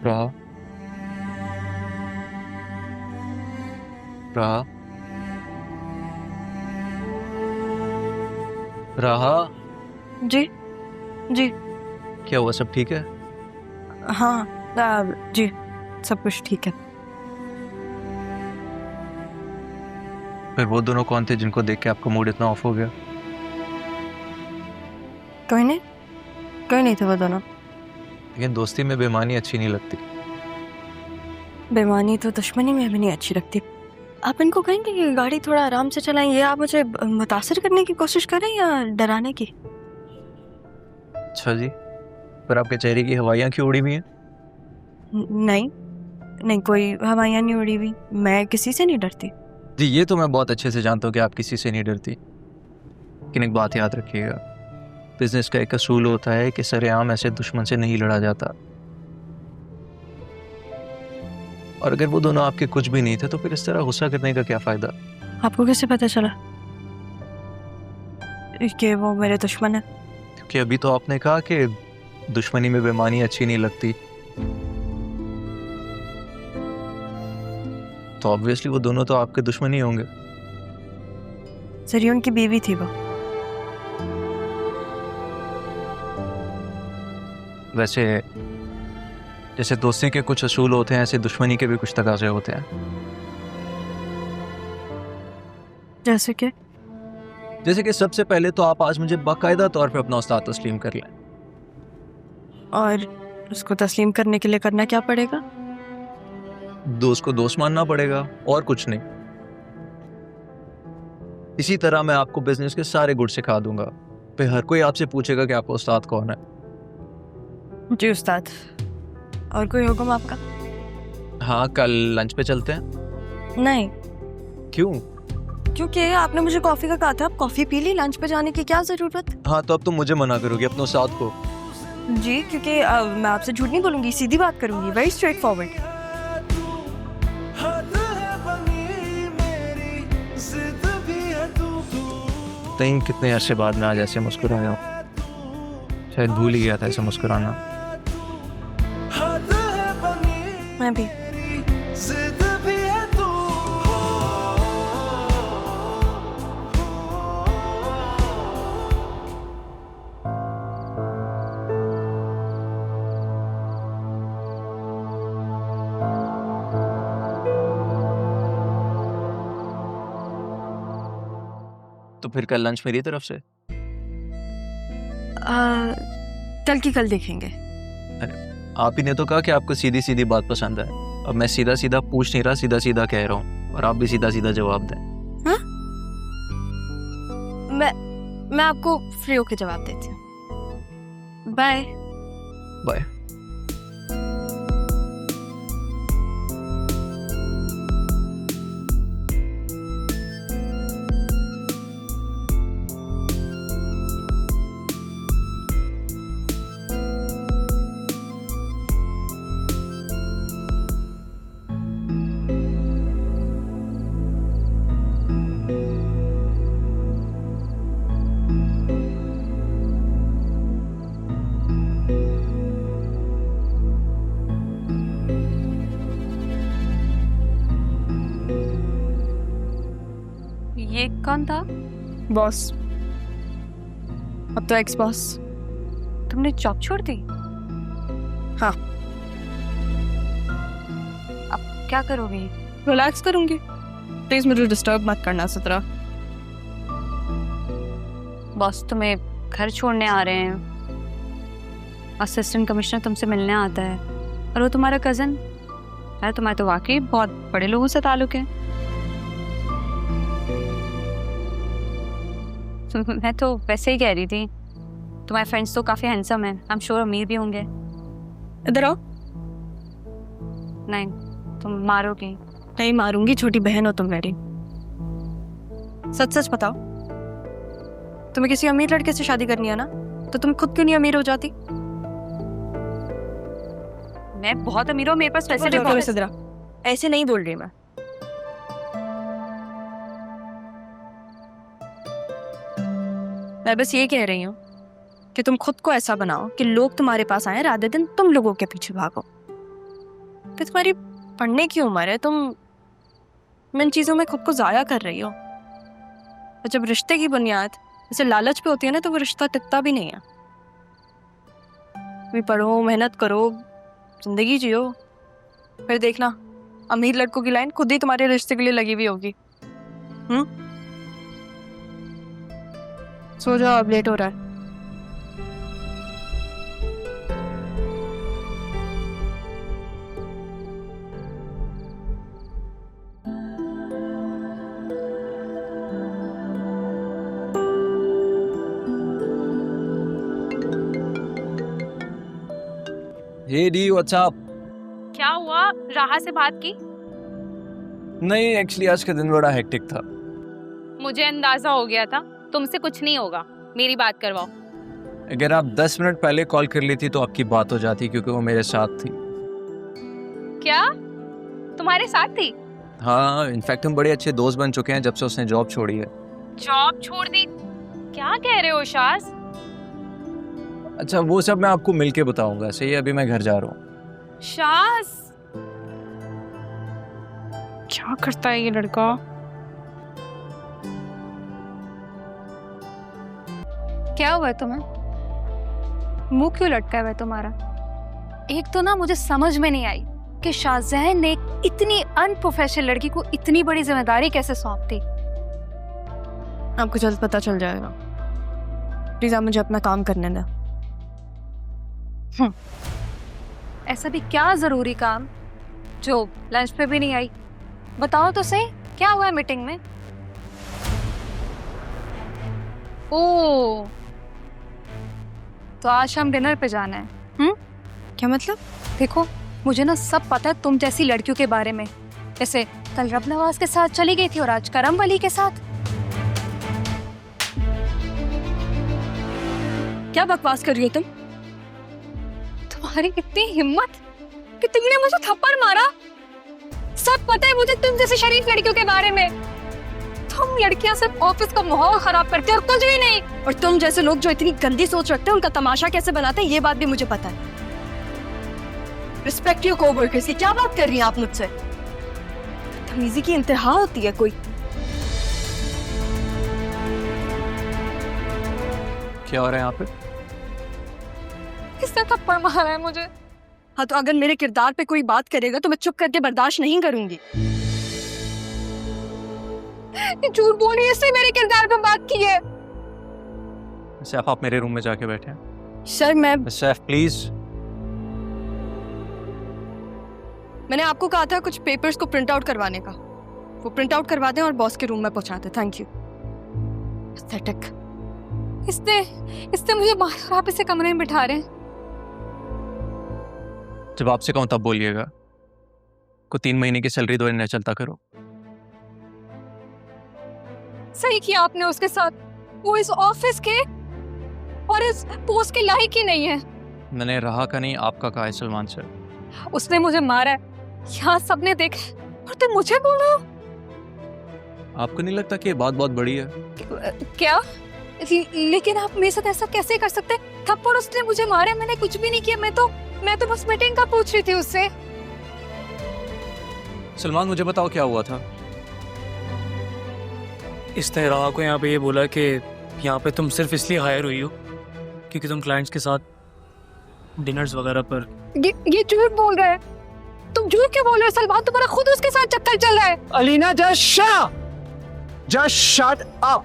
राहा। राहा। राहा। जी। जी। क्या हुआ, सब ठीक है? हाँ। जी, सब कुछ ठीक है। फिर वो दोनों कौन थे जिनको देख के आपका मूड इतना ऑफ हो गया? कोई नहीं, कोई नहीं थे वो दोनों। लेकिन दोस्ती में बेईमानी अच्छी नहीं लगती। बेईमानी तो दुश्मनी में भी नहीं अच्छी लगती। आप इनको कहेंगे कि गाड़ी थोड़ा आराम से चलाएं, ये आप मुझे मुतासिर करने की कोशिश करें या डराने की? अच्छा जी। पर आपके चेहरे की हवाइयाँ क्यों उड़ी हुई हैं? नहीं, नहीं कोई हवाइयाँ नहीं उड़ी हुई, मैं किसी से नहीं डरती। जी, ये तो मैं बहुत अच्छे से जानता हूँ कि आप किसी से नहीं डरती। लेकिन एक बात याद रखिएगा, बिजनेस का एक असूल होता है कि सरेआम ऐसे दुश्मन से नहीं लड़ा जाता। और अगर वो दोनों आपके कुछ भी नहीं थे तो फिर इस तरह गुस्सा करने का क्या फायदा? आपको कैसे पता चला कि वो मेरे दुश्मन है? क्योंकि अभी तो आपने कहा कि दुश्मनी में बेईमानी अच्छी नहीं लगती, तो ऑब्वियसली वो दोनों तो आपके दुश्मन ही होंगे। सरियों की बीवी थी वो। वैसे जैसे दोस्ती के कुछ असूल होते हैं, ऐसे दुश्मनी के भी कुछ तकाजे होते हैं। जैसे कि? जैसे कि सबसे पहले तो आप आज मुझे बाकायदा तौर पे अपना उस्ताद तस्लीम कर लें। और उसको तस्लीम करने के लिए करना क्या पड़ेगा? दोस्त को दोस्त मानना पड़ेगा, और कुछ नहीं। इसी तरह मैं आपको बिजनेस के सारे गुण सिखा दूंगा। फिर हर कोई आपसे पूछेगा कि आपका उस्ताद कौन है। जी उस्ताद। और कोई हुक्म आपका? हाँ, कल लंच पे चलते हैं। नहीं, क्यों? क्योंकि आपने मुझे कॉफी का कहा था, आप कॉफी पी ली, लंच पे जाने की क्या जरूरत? हाँ, तो अब तुम मुझे मना करोगे अपने उस्ताद को? जी, क्योंकि मैं आपसे झूठ नहीं बोलूंगी, सीधी बात करूंगी, वेरी स्ट्रेट फॉरवर्ड। नहीं, कितने अरसे बाद मैं आज ऐसे मुस्कुराया हूँ। शायद भूल ही गया था ऐसे मुस्कुराना। मैं भी। तो फिर कल लंच मेरी तरफ से। कल की कल देखेंगे। अरे, आप ही ने तो कहा कि आपको सीधी सीधी बात पसंद है। अब मैं सीधा सीधा पूछ नहीं रहा, सीधा सीधा कह रहा हूँ, और आप भी सीधा सीधा जवाब दें। हाँ? मैं आपको फ्री होके जवाब देती हूँ। बाय। बाय। ये कौन था? बॉस। अब तो एक्स बॉस। तुमने जॉब छोड़ दी? हाँ। अब क्या करोगी? रिलैक्स करूंगी। प्लीज मुझे डिस्टर्ब मत करना सतरा। बॉस तुम्हें घर छोड़ने आ रहे हैं, असिस्टेंट कमिश्नर तुमसे मिलने आता है, और वो तुम्हारा कजन है। तुम्हारे तो वाकई बहुत बड़े लोगों से ताल्लुक है। मैं तो वैसे ही कह रही थी, तुम्हारे फ्रेंड्स तो काफी हैंडसम हैं, आई एम श्योर अमीर भी होंगे। इधर आओ। नहीं, तुम मारोगी? नहीं मारूंगी, छोटी बहन हो तुम मेरी। सच सच बताओ, तुम्हें किसी अमीर लड़के से शादी करनी है ना, तो तुम खुद क्यों नहीं अमीर हो जाती? मैं बहुत अमीर हूँ, मेरे पास पैसे नहीं। ऐसे नहीं बोल रही मैं बस ये कह रही हूँ कि तुम खुद को ऐसा बनाओ कि लोग तुम्हारे पास आए, रात दिन तुम लोगों के पीछे भागो। फिर तुम्हारी पढ़ने की उम्र है, तुम इन चीज़ों में खुद को ज़ाया कर रही हो। और जब रिश्ते की बुनियाद जैसे लालच पे होती है ना, तो वो रिश्ता टिकता भी नहीं है। भी पढ़ो, मेहनत करो, जिंदगी जियो, फिर देखना अमीर लड़कों की लाइन खुद ही तुम्हारे रिश्ते के लिए लगी हुई होगी। सो जाओ, अब लेट हो रहा है। हे डी व्हाट्सअप। क्या हुआ, राहा से बात की? नहीं, एक्चुअली आज का दिन बड़ा हेक्टिक था। मुझे अंदाजा हो गया था, तुमसे कुछ नहीं होगा, मेरी बात करवाओ। अगर आप 10 मिनट पहले कॉल कर ली थी तो आपकी बात हो जाती, क्योंकि वो मेरे साथ थी। क्या तुम्हारे साथ थी? हाँ, इनफैक्ट हम बड़े अच्छे दोस्त बन चुके हैं जब से उसने जॉब छोड़ी है। जॉब छोड़ दी? क्या कह रहे हो शाज? अच्छा, वो सब मैं आपको मिलके बताऊंगा। सही है, अभी मैं घर जा रहा हूँ। शाज, क्या करता है ये लड़का? क्या हुआ है तुम्हें? मुंह क्यों लटका है तुम्हारा? एक तो ना मुझे समझ में नहीं आई कि शाहजहान ने इतनी अनप्रोफेशनल लड़की को इतनी बड़ी जिम्मेदारी कैसे सौंप दी। आपको जल्द पता चल जाएगा। प्लीज आप मुझे अपना काम करने दें। ऐसा भी क्या जरूरी काम जो लंच पे भी नहीं आई? बताओ तो सही, क्या हुआ है मीटिंग में? ओ, तो आज हम डिनर पे जाना है। क्या मतलब? देखो, मुझे ना सब पता है तुम जैसी लड़कियों के बारे में। जैसे कल रब नवाज के साथ चली गई थी और आज करम वली के साथ। क्या बकवास कर रही हो तुम? तुम्हारी कितनी हिम्मत कि तुमने मुझे थप्पड़ मारा। सब पता है मुझे तुम जैसी शरीफ लड़कियों के बारे में। तुम लड़कियां सिर्फ ऑफिस का माहौल खराब करते हो और कुछ भी नहीं। और तुम जैसे लोग जो इतनी गंदी सोच रखते हैं उनका तमाशा कैसे बनाते हैं ये बात भी मुझे पता है। रिस्पेक्ट योर कोवर्कर्स की क्या बात कर रही हैं आप मुझसे? तमीजी की इंतहा होती है कोई? क्या हो रहा है यहाँ पे? किसने थप्पड़ मारा है मुझे? हाँ, तो अगर मेरे किरदार पे कोई बात करेगा तो मैं चुप करके बर्दाश्त नहीं करूंगी। ये झूठ बोल रही है, इसने मेरे किरदार पे बात की है। सैफ, आप मेरे रूम में जाके बैठे हैं। सर मैं सैफ प्लीज। मैंने आपको कहा था कुछ पेपर्स को प्रिंट आउट करवाने का। वो प्रिंट आउट करवा दें और बॉस के रूम में पहुंचा दें। Thank you. इसने मुझे मार और आप इसे कमरे में बिठा रहे हैं। जब आपसे कहूं तब बोलिएगा। को 3 महीने की सैलरी दो, इन्हें चलता करो। सही किया आपने उसके साथ। वो इस ऑफिस के और इस पोस्ट के लायक ही नहीं है। मैंने रहा का नहीं, आपका कहा है सलमान सर। उसने मुझे मारा है, यहाँ सबने देखा, और तुम मुझे बोल रहे हो? आपको नहीं लगता कि ये बात बहुत बड़ी है? क्या? लेकिन आप मेरे साथ ऐसा कैसे कर सकते? थप्पड़ उसने मुझे मारे, मैंने कुछ भी नहीं किया। मैं तो बस मीटिंग का पूछ रही थी उससे। सलमान, मुझे बताओ क्या हुआ था? इसने राह को यहाँ पे ये बोला कि यहाँ पे तुम सिर्फ इसलिए हायर हुई हो क्योंकि तुम क्लाइंट्स के साथ डिनर्स वगैरह पर। ये झूठ बोल रहा है। तुम झूठ क्यों बोल रहे हो सलमान? तुम्हारा खुद उसके साथ चक्कर चल रहा है। Alina, just shut up।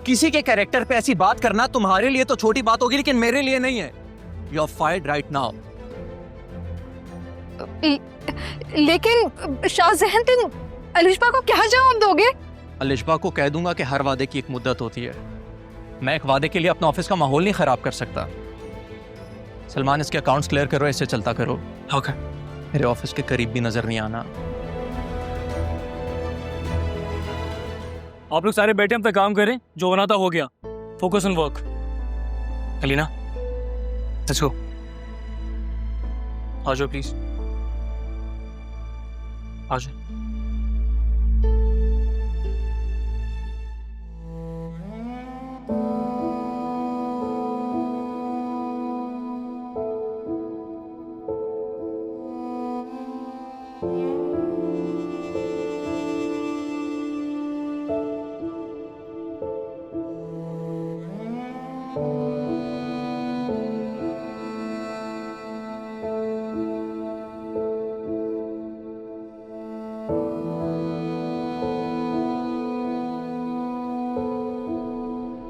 किसी के कैरेक्टर पे ऐसी बात करना तुम्हारे लिए तो छोटी बात होगी, लेकिन मेरे लिए नहीं है। You are fired right now। लेकिन शाहजहान, तुम अलिशबा को क्या जवाब दोगे? अलिशबा को कह दूंगा कि हर वादे की एक मुद्दत होती है। मैं एक वादे के लिए अपना ऑफिस का माहौल नहीं खराब कर सकता। सलमान, इसके अकाउंट्स क्लियर करो, इससे चलता करो। ओके। मेरे ऑफिस के करीब भी नजर नहीं आना। आप लोग सारे बैठे हम पे काम करें, जो बना था हो गया। Focus on work. Alina, let's go. आ जाओ प्लीज, आ जाओ। है।